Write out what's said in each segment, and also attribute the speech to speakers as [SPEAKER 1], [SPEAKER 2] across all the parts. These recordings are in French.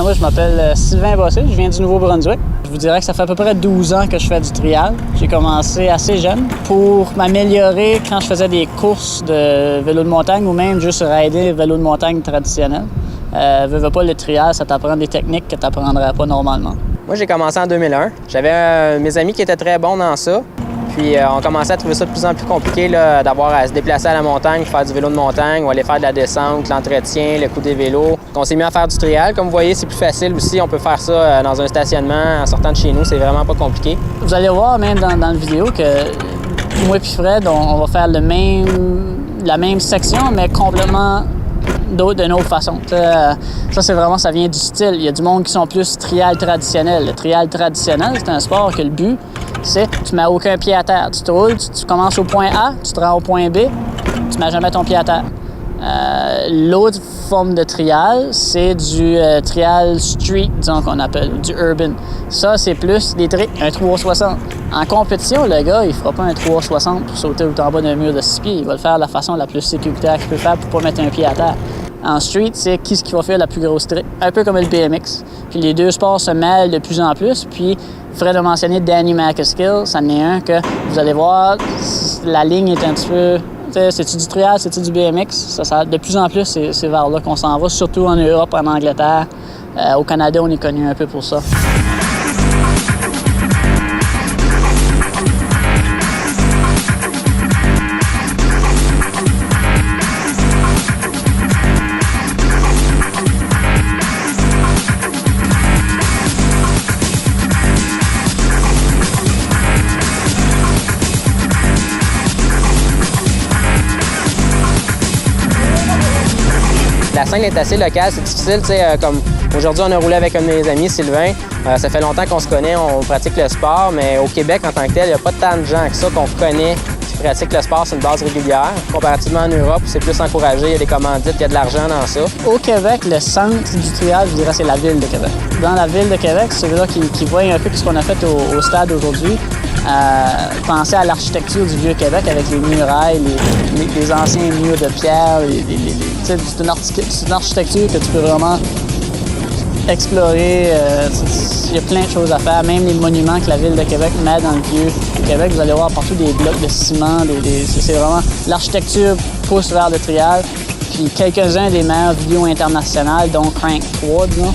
[SPEAKER 1] Moi, je m'appelle Sylvain Bossé, je viens du Nouveau-Brunswick. Je vous dirais que ça fait à peu près 12 ans que je fais du trial. J'ai commencé assez jeune pour m'améliorer quand je faisais des courses de vélo de montagne ou même juste rider le vélo de montagne traditionnel. Veux pas, le trial, ça t'apprend des techniques que tu n'apprendrais pas normalement.
[SPEAKER 2] Moi, j'ai commencé en 2001. J'avais mes amis qui étaient très bons dans ça. Puis on commençait à trouver ça de plus en plus compliqué d'avoir à se déplacer à la montagne, faire du vélo de montagne ou aller faire de la descente, l'entretien, le coup des vélos. On s'est mis à faire du trial. Comme vous voyez, c'est plus facile aussi. On peut faire ça dans un stationnement en sortant de chez nous. C'est vraiment pas compliqué.
[SPEAKER 1] Vous allez voir même dans la vidéo que moi et Fred, on va faire la même section, mais complètement d'une autre façon. Ça, c'est vraiment, ça vient du style. Il y a du monde qui sont plus trial traditionnel. Le trial traditionnel, c'est un sport que le but, c'est que tu mets aucun pied à terre. Tu te roules, tu commences au point A, tu te rends au point B, tu mets jamais ton pied à terre. L'autre forme de trial, c'est du trial street, disons qu'on appelle, du urban. Ça, c'est plus des tricks, un 360. En compétition, le gars, il fera pas un 360 pour sauter tout en bas d'un mur de 6 pieds. Il va le faire de la façon la plus sécuritaire qu'il peut faire pour pas mettre un pied à terre. En street, c'est qui va faire la plus grosse trick, un peu comme le BMX. Puis les deux sports se mêlent de plus en plus. Puis Fred a mentionné Danny McAskill, ça en est un que vous allez voir, la ligne est un petit peu... C'est-tu du trial, c'est-tu du BMX? De plus en plus, c'est vers là qu'on s'en va, surtout en Europe, en Angleterre. Au Canada, on est connu un peu pour ça.
[SPEAKER 2] La scène est assez locale, c'est difficile, comme aujourd'hui on a roulé avec un de mes amis, Sylvain. Ça fait longtemps qu'on se connaît, on pratique le sport, mais au Québec en tant que tel, il n'y a pas tant de gens que ça qu'on connaît qui pratiquent le sport sur une base régulière. Comparativement en Europe, c'est plus encouragé, il y a des commandites, il y a de l'argent dans ça.
[SPEAKER 1] Au Québec, le centre du trial, je dirais, c'est la ville de Québec. Dans la ville de Québec, c'est celui-là qui voit un peu ce qu'on a fait au stade aujourd'hui. Penser à l'architecture du Vieux-Québec avec les murailles, les anciens murs de pierre. C'est une architecture que tu peux vraiment explorer. Il y a plein de choses à faire. Même les monuments que la Ville de Québec met dans le Vieux-Québec, vous allez voir partout des blocs de ciment. C'est vraiment... L'architecture pousse vers le trial. Puis quelques-uns des meilleures vidéos internationales, dont Crank 3, disons,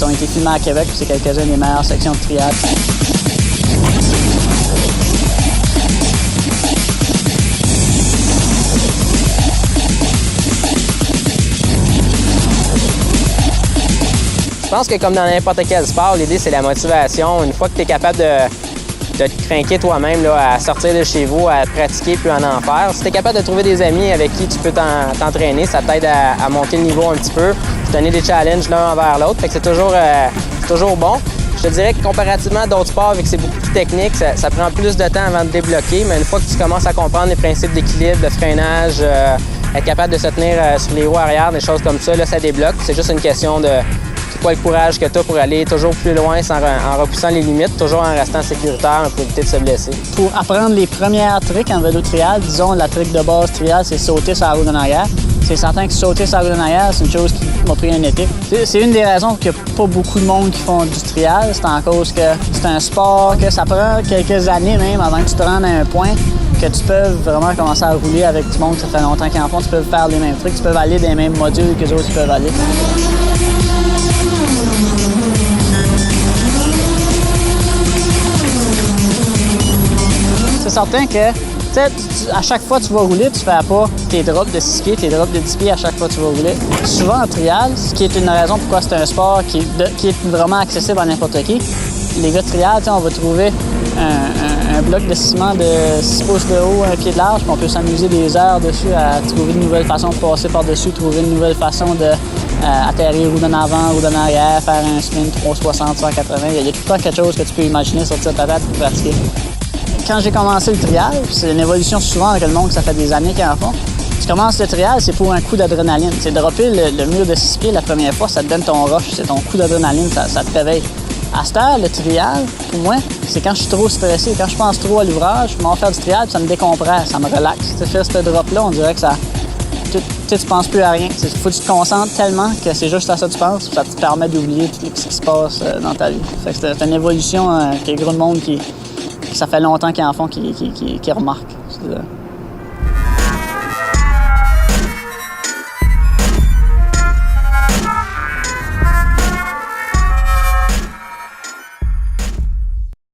[SPEAKER 1] ont été filmés à Québec. C'est quelques-uns des meilleures sections de trial.
[SPEAKER 2] Je pense que comme dans n'importe quel sport, l'idée c'est la motivation. Une fois que tu es capable de te craquer toi-même à sortir de chez vous, à pratiquer puis en faire. Si tu es capable de trouver des amis avec qui tu peux t'entraîner, ça t'aide à monter le niveau un petit peu, te donner des challenges l'un envers l'autre. Fait que c'est toujours bon. Je te dirais que comparativement à d'autres sports, vu que c'est beaucoup plus technique, ça prend plus de temps avant de débloquer. Mais une fois que tu commences à comprendre les principes d'équilibre, de freinage, être capable de se tenir sur les roues arrière, des choses comme ça, là, ça débloque. C'est juste une question de le courage que tu as pour aller toujours plus loin en repoussant les limites, toujours en restant sécuritaire pour éviter de se blesser.
[SPEAKER 1] Pour apprendre les premières tricks en vélo trial, disons la trick de base trial, c'est sauter sur la roue de arrière. C'est certain que sauter sur la roue de arrière, c'est une chose qui m'a pris un été. C'est une des raisons qu'il n'y a pas beaucoup de monde qui font du trial. C'est en cause que c'est un sport que ça prend quelques années même avant que tu te rendes à un point que tu peux vraiment commencer à rouler avec du monde que ça fait longtemps qu'ils en font. Tu peux faire les mêmes trucs, tu peux aller des mêmes modules que les autres peuvent aller. C'est certain que, à chaque fois que tu vas rouler, tu ne fais pas tes drops de 6 pieds, tes drops de 10 pieds à chaque fois que tu vas rouler. Souvent en trial, ce qui est une raison pourquoi c'est un sport qui est vraiment accessible à n'importe qui, les gars de trial, on va trouver un bloc de ciment de 6 pouces de haut, 1 pied de large, puis on peut s'amuser des heures dessus à trouver une nouvelle façon de passer par-dessus, trouver une nouvelle façon de atterrir roue d'en avant, roue d'en arrière, faire un spin 360, 180. Il y a tout le temps quelque chose que tu peux imaginer sortir ta tête pour pratiquer. Quand j'ai commencé le trial, c'est une évolution souvent avec le monde que ça fait des années qu'ils en font. Tu commences le trial, c'est pour un coup d'adrénaline. C'est dropper le mur de 6 pieds la première fois, ça te donne ton rush, c'est ton coup d'adrénaline, ça te réveille. À cette heure, le trial, pour moi, c'est quand je suis trop stressé, quand je pense trop à l'ouvrage, je m'en faire du trial, ça me décompresse, ça me relaxe. Tu fais ce drop-là, on dirait que tu penses plus à rien. Il faut que tu te concentres tellement que c'est juste à ça que tu penses, ça te permet d'oublier tout ce qui se passe dans ta vie. Fait que c'est une évolution qu'il y a gros de monde qui ça fait longtemps qu'ils en font, qui remarquent.